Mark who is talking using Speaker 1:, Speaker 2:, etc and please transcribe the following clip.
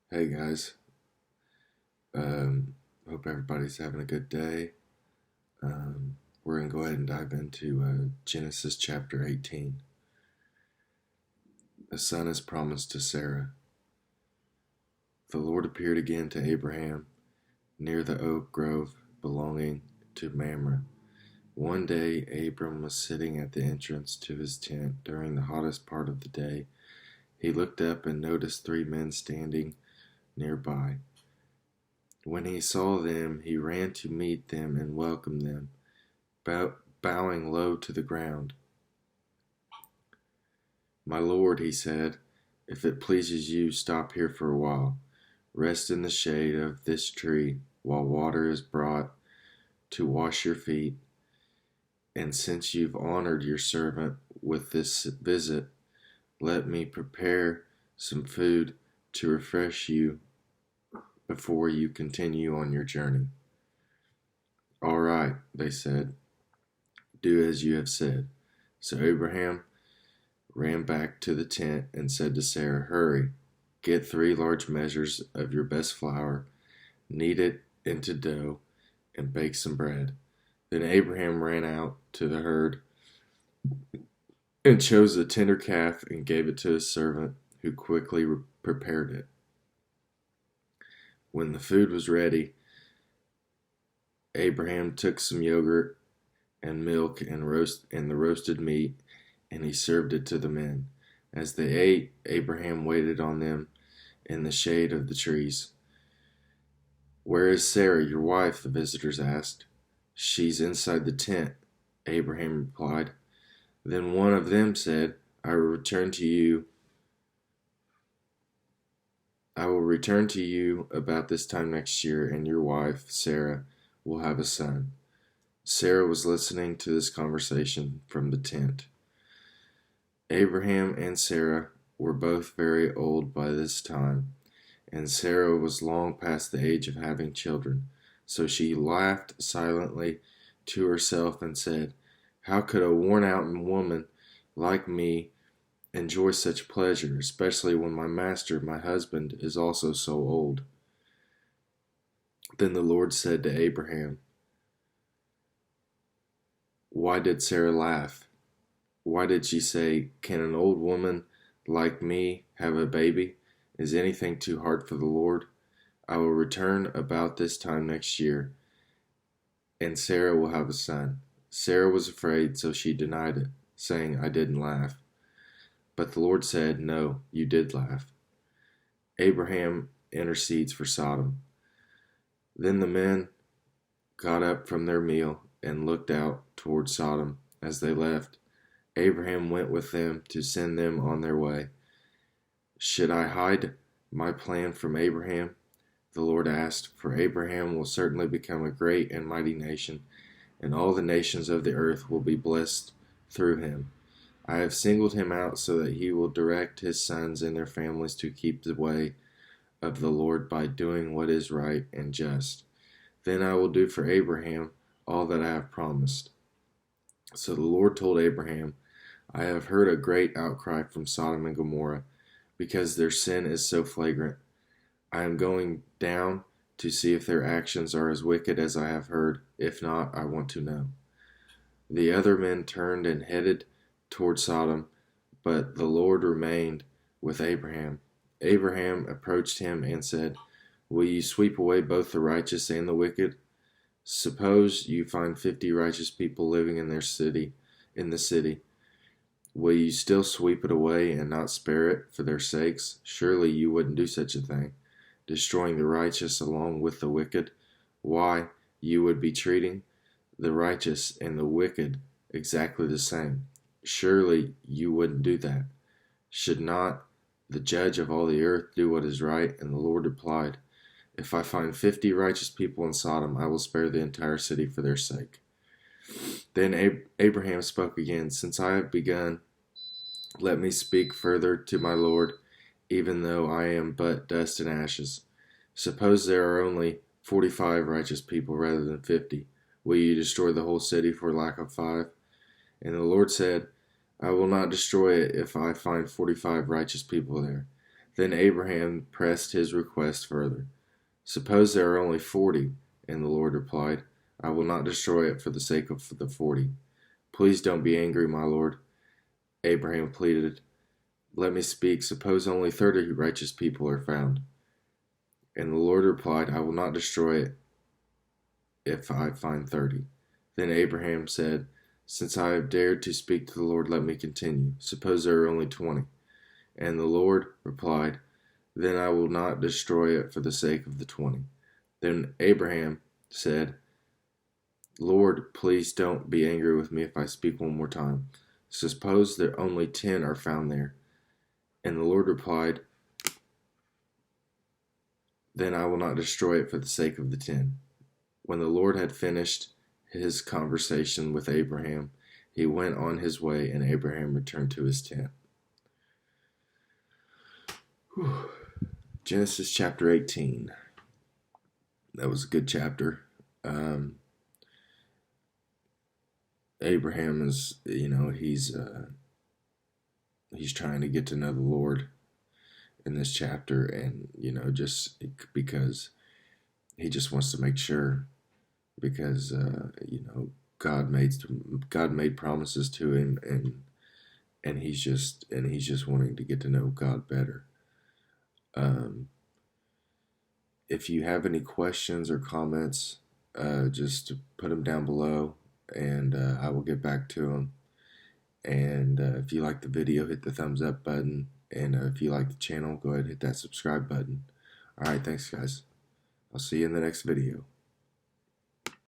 Speaker 1: Hey guys, um, hope everybody's having a good day. We're going to go ahead and dive into Genesis chapter 18. A son is promised to Sarah. The Lord appeared again to Abraham near the oak grove belonging to Mamre. One day, Abram was sitting at the entrance to his tent during the hottest part of the day. He looked up and noticed three men standing nearby. When he saw them, he ran to meet them and welcomed them, bowing low to the ground. "My lord," he said, "if it pleases you, stop here for a while. Rest in the shade of this tree while water is brought to wash your feet. And since you've honored your servant with this visit, let me prepare some food to refresh you before you continue on your journey." "All right," they said, "do as you have said." So Abraham ran back to the tent and said to Sarah, "Hurry, get 3 large measures of your best flour, knead it into dough, and bake some bread." Then Abraham ran out to the herd and chose a tender calf and gave it to his servant, who quickly prepared it. When the food was ready, Abraham took some yogurt and milk and the roasted meat, and he served it to the men. As they ate, Abraham waited on them in the shade of the trees. "Where is Sarah, your wife?" the visitors asked. "She's inside the tent," Abraham replied. Then one of them said, I will return to you about this time next year, and your wife, Sarah, will have a son." Sarah was listening to this conversation from the tent. Abraham and Sarah were both very old by this time, and Sarah was long past the age of having children. So she laughed silently to herself and said, "How could a worn-out woman like me enjoy such pleasure, especially when my master, my husband, is also so old?" Then the Lord said to Abraham, "Why did Sarah laugh? Why did she say, 'Can an old woman like me have a baby?' Is anything too hard for the Lord? I will return about this time next year, and Sarah will have a son." Sarah was afraid, so she denied it, saying, "I didn't laugh." But the Lord said, "No, you did laugh." Abraham intercedes for Sodom. Then the men got up from their meal and looked out toward Sodom. As they left, Abraham went with them to send them on their way. "Should I hide my plan from Abraham?" the Lord asked, "for Abraham will certainly become a great and mighty nation, and all the nations of the earth will be blessed through him. I have singled him out so that he will direct his sons and their families to keep the way of the Lord by doing what is right and just. Then I will do for Abraham all that I have promised." So the Lord told Abraham, "I have heard a great outcry from Sodom and Gomorrah, because their sin is so flagrant. I am going down to see if their actions are as wicked as I have heard. If not, I want to know." The other men turned and headed toward Sodom, but the Lord remained with Abraham. Abraham approached him and said, "Will you sweep away both the righteous and the wicked? Suppose you find 50 righteous people living in the city. Will you still sweep it away and not spare it for their sakes? Surely you wouldn't do such a thing, destroying the righteous along with the wicked. Why, you would be treating the righteous and the wicked exactly the same. Surely you wouldn't do that. Should not the judge of all the earth do what is right?" And the Lord replied, "If I find 50 righteous people in Sodom, I will spare the entire city for their sake." Then Abraham spoke again, "Since I have begun, let me speak further to my Lord, even though I am but dust and ashes. Suppose there are only 45 righteous people rather than 50. Will you destroy the whole city for lack of 5? And the Lord said, "I will not destroy it if I find 45 righteous people there." Then Abraham pressed his request further. Suppose there are only 40, and the Lord replied, I will not destroy it for the sake of the 40. Please don't be angry, my Lord. Abraham pleaded, let me speak. Suppose only 30 righteous people are found. And the Lord replied, I will not destroy it if I find 30. Then Abraham said, since I have dared to speak to the Lord, let me continue. Suppose there are only 20. And the Lord replied, then I will not destroy it for the sake of the 20. Then Abraham said, Lord, please don't be angry with me if I speak one more time. Suppose that only 10 are found there. And the Lord replied, then I will not destroy it for the sake of the 10. When the Lord had finished his conversation with Abraham, he went on his way, and Abraham returned to his tent. Whew. Genesis chapter 18. That was a good chapter. Abraham is, he's trying to get to know the Lord in this chapter, and just because he just wants to make sure, because God made promises to him, and he's just wanting to get to know God better. If you have any questions or comments, just put them down below, and I will get back to them. And if you like the video, hit the thumbs up button. And if you like the channel, go ahead and hit that subscribe button. Alright, thanks guys. I'll see you in the next video.